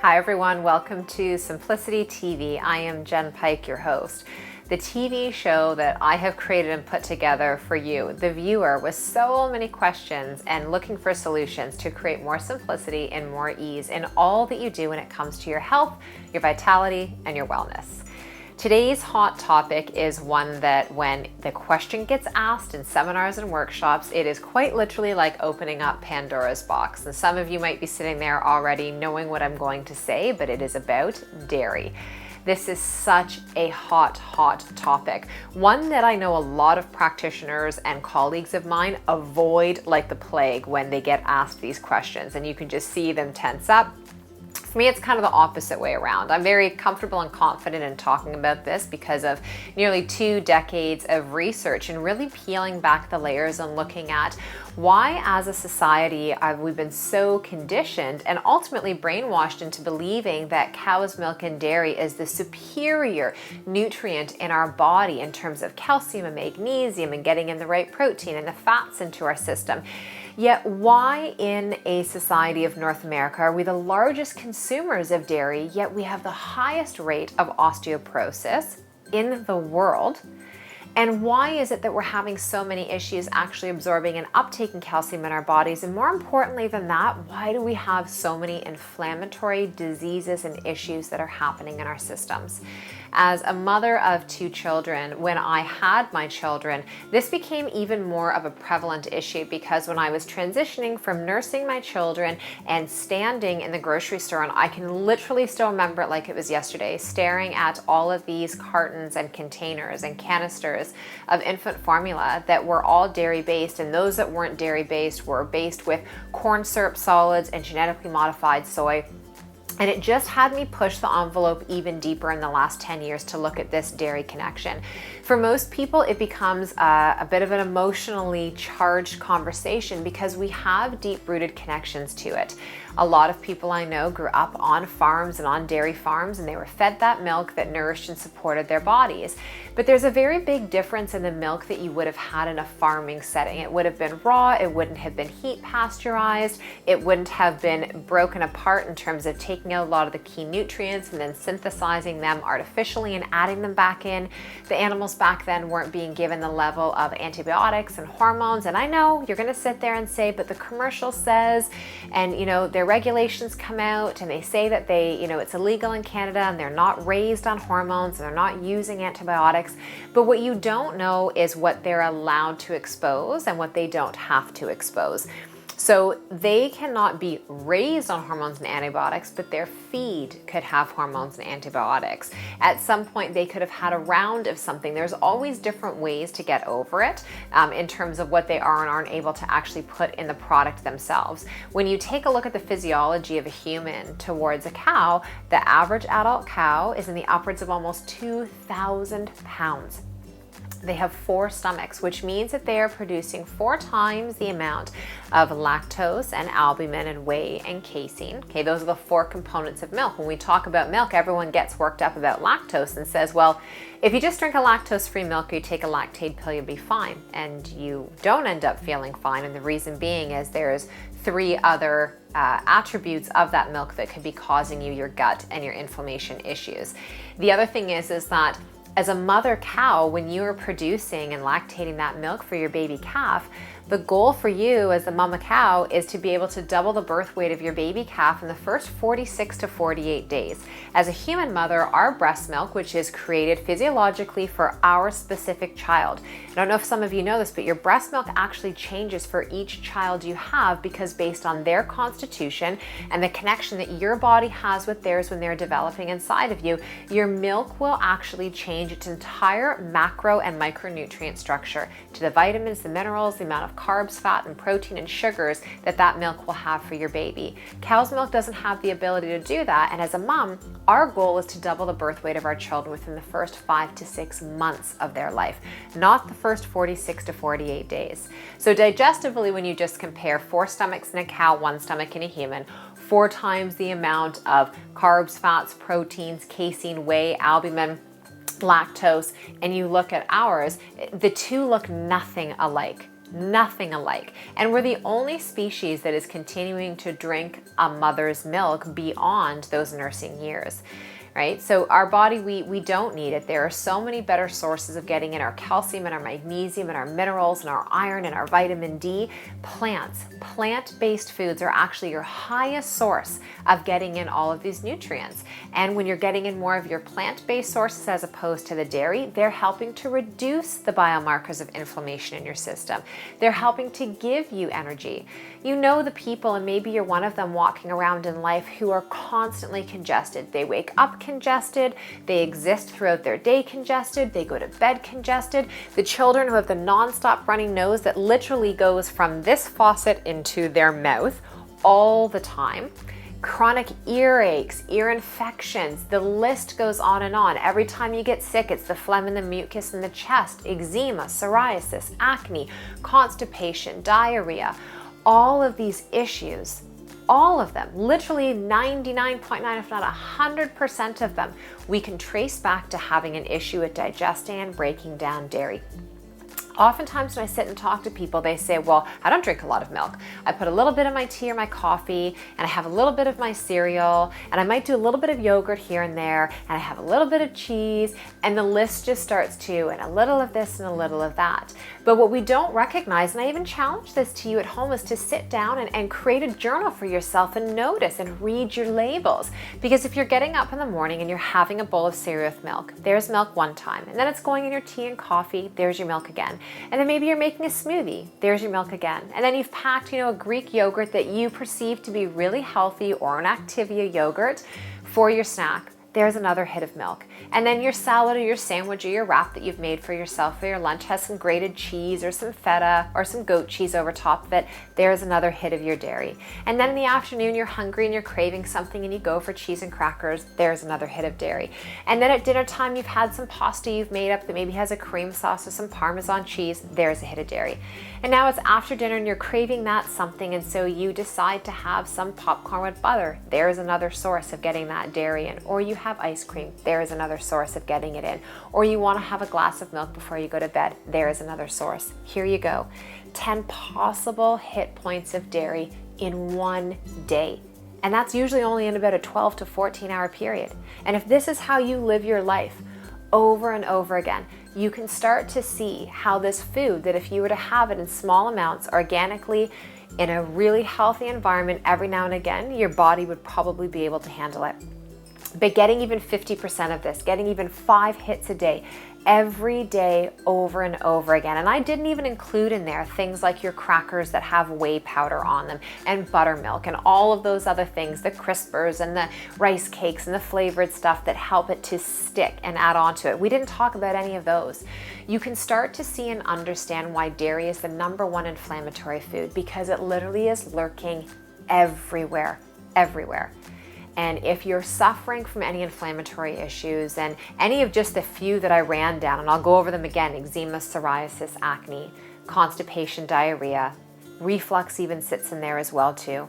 Hi everyone, welcome to Simplicity TV. I am Jen Pike, your host. The TV show that I have created and put together for you, the viewer, with so many questions and looking for solutions to create more simplicity and more ease in all that you do when it comes to your health, your vitality, and your wellness. Today's hot topic is one that when the question gets asked in seminars and workshops, it is quite literally like opening up Pandora's box. And some of you might be sitting there already knowing what I'm going to say, but it is about dairy. This is such a hot topic. One that I know a lot of practitioners and colleagues of mine avoid like the plague when they get asked these questions, and you can just see them tense up. For me, it's kind of the opposite way around. I'm very comfortable and confident in talking about this because of nearly 2 decades of research and really peeling back the layers and looking at why as a society we've been so conditioned and ultimately brainwashed into believing that cow's milk and dairy is the superior nutrient in our body in terms of calcium and magnesium and getting in the right protein and the fats into our system. Yet why in a society of North America are we the largest consumers of dairy, yet we have the highest rate of osteoporosis in the world? And why is it that we're having so many issues actually absorbing and uptaking calcium in our bodies? And more importantly than that, why do we have so many inflammatory diseases and issues that are happening in our systems? As a mother of 2 children, when I had my children, this became even more of a prevalent issue because when I was transitioning from nursing my children and standing in the grocery store, and I can literally still remember it like it was yesterday, staring at all of these cartons and containers and canisters of infant formula that were all dairy based, and those that weren't dairy based were based with corn syrup solids and genetically modified soy. And it just had me push the envelope even deeper in the last 10 years to look at this dairy connection. For most people, it becomes a bit of an emotionally charged conversation because we have deep-rooted connections to it. A lot of people I know grew up on farms and on dairy farms, and they were fed that milk that nourished and supported their bodies. But there's a very big difference in the milk that you would have had in a farming setting. It would have been raw, it wouldn't have been heat pasteurized, it wouldn't have been broken apart in terms of taking out a lot of the key nutrients and then synthesizing them artificially and adding them back in. The animals back then weren't being given the level of antibiotics and hormones. And I know you're gonna sit there and say, but the commercial says, and their regulations come out and they say that it's illegal in Canada and they're not raised on hormones and they're not using antibiotics. But what you don't know is what they're allowed to expose and what they don't have to expose. So they cannot be raised on hormones and antibiotics, but their feed could have hormones and antibiotics. At some point, they could have had a round of something. There's always different ways to get over it in terms of what they are and aren't able to actually put in the product themselves. When you take a look at the physiology of a human towards a cow, the average adult cow is in the upwards of almost 2,000 pounds. They have 4 stomachs, which means that they are producing 4 times the amount of lactose and albumin and whey and casein. Okay, those are the 4 components of milk. When we talk about milk, everyone gets worked up about lactose and says, well, if you just drink a lactose-free milk or you take a lactate pill, you'll be fine. And you don't end up feeling fine. And the reason being is there's 3 other attributes of that milk that could be causing you your gut and your inflammation issues. The other thing is that as a mother cow, when you are producing and lactating that milk for your baby calf, the goal for you as the mama cow is to be able to double the birth weight of your baby calf in the first 46 to 48 days. As a human mother, our breast milk, which is created physiologically for our specific child. I don't know if some of you know this, but your breast milk actually changes for each child you have because based on their constitution and the connection that your body has with theirs when they're developing inside of you, your milk will actually change its entire macro and micronutrient structure to the vitamins, the minerals, the amount of carbs, fat, and protein and sugars that milk will have for your baby. Cow's milk doesn't have the ability to do that, and as a mom, our goal is to double the birth weight of our children within the first 5 to 6 months of their life, not the first 46 to 48 days. So digestively, when you just compare 4 stomachs in a cow, 1 stomach in a human, 4 times the amount of carbs, fats, proteins, casein, whey, albumin, lactose, and you look at ours, the 2 look nothing alike. nothing alike. And we're the only species that is continuing to drink a mother's milk beyond those nursing years. Right? So our body, we don't need it. There are so many better sources of getting in our calcium and our magnesium and our minerals and our iron and our vitamin D. Plant-based foods are actually your highest source of getting in all of these nutrients. And when you're getting in more of your plant-based sources as opposed to the dairy, they're helping to reduce the biomarkers of inflammation in your system. They're helping to give you energy. You know the people, and maybe you're one of them walking around in life, who are constantly congested. They wake up congested, they exist throughout their day congested, they go to bed congested. The children who have the non-stop running nose that literally goes from this faucet into their mouth all the time. Chronic earaches, ear infections, the list goes on and on. Every time you get sick, it's the phlegm and the mucus in the chest, eczema, psoriasis, acne, constipation, diarrhea. All of these issues, all of them, literally 99.9, if not 100% of them, we can trace back to having an issue with digesting and breaking down dairy. Oftentimes when I sit and talk to people, they say, well, I don't drink a lot of milk. I put a little bit of my tea or my coffee, and I have a little bit of my cereal, and I might do a little bit of yogurt here and there, and I have a little bit of cheese, and the list just starts to, and a little of this and a little of that. But what we don't recognize, and I even challenge this to you at home, is to sit down and create a journal for yourself and notice and read your labels. Because if you're getting up in the morning and you're having a bowl of cereal with milk, there's milk one time, and then it's going in your tea and coffee, there's your milk again. And then maybe you're making a smoothie, there's your milk again. And then you've packed, a Greek yogurt that you perceive to be really healthy, or an Activia yogurt for your snack. There's another hit of milk. And then your salad or your sandwich or your wrap that you've made for yourself for your lunch has some grated cheese or some feta or some goat cheese over top of it. There's another hit of your dairy. And then in the afternoon, you're hungry and you're craving something and you go for cheese and crackers. There's another hit of dairy. And then at dinner time, you've had some pasta you've made up that maybe has a cream sauce or some Parmesan cheese. There's a hit of dairy. And now it's after dinner and you're craving that something, and so you decide to have some popcorn with butter. There's another source of getting that dairy in. Or you have ice cream. There is another source of getting it in. Or you want to have a glass of milk before you go to bed. There is another source. Here you go. 10 possible hit points of dairy in one day. And that's usually only in about a 12 to 14 hour period. And if this is how you live your life over and over again, you can start to see how this food, that if you were to have it in small amounts organically in a really healthy environment every now and again, your body would probably be able to handle it. But getting even 50% of this, getting even 5 hits a day, every day over and over again. And I didn't even include in there things like your crackers that have whey powder on them, and buttermilk, and all of those other things, the crispers and the rice cakes and the flavored stuff that help it to stick and add on to it. We didn't talk about any of those. You can start to see and understand why dairy is the #1 inflammatory food, because it literally is lurking everywhere, everywhere. And if you're suffering from any inflammatory issues, and any of just the few that I ran down, and I'll go over them again: eczema, psoriasis, acne, constipation, diarrhea, reflux even sits in there as well too.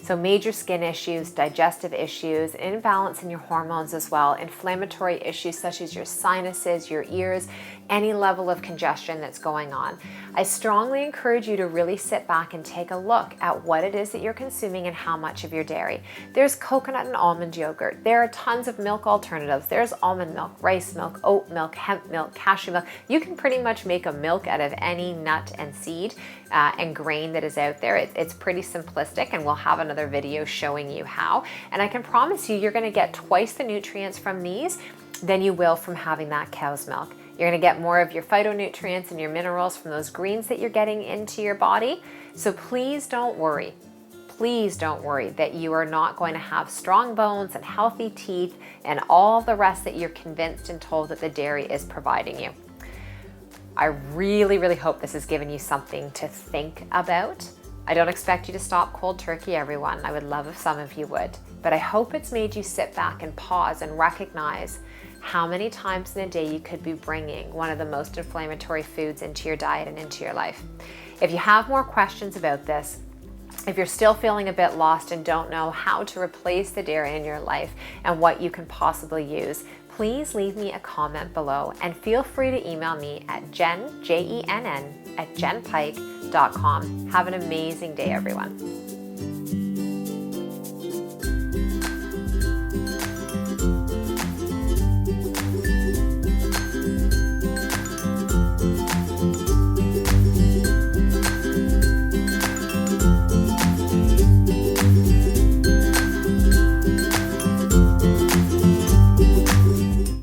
So major skin issues, digestive issues, imbalance in your hormones as well, inflammatory issues such as your sinuses, your ears, any level of congestion that's going on. I strongly encourage you to really sit back and take a look at what it is that you're consuming and how much of your dairy. There's coconut and almond yogurt. There are tons of milk alternatives. There's almond milk, rice milk, oat milk, hemp milk, cashew milk. You can pretty much make a milk out of any nut and seed and grain that is out there. It's pretty simplistic, and we'll have another video showing you how. And I can promise you, you're gonna get twice the nutrients from these than you will from having that cow's milk. You're gonna get more of your phytonutrients and your minerals from those greens that you're getting into your body. So please don't worry. Please don't worry that you are not going to have strong bones and healthy teeth and all the rest that you're convinced and told that the dairy is providing you. I really, really hope this has given you something to think about. I don't expect you to stop cold turkey, everyone. I would love if some of you would. But I hope it's made you sit back and pause and recognize how many times in a day you could be bringing one of the most inflammatory foods into your diet and into your life. If you have more questions about this, if you're still feeling a bit lost and don't know how to replace the dairy in your life and what you can possibly use, please leave me a comment below and feel free to email me at jenn@jenpike.com. Have an amazing day, everyone.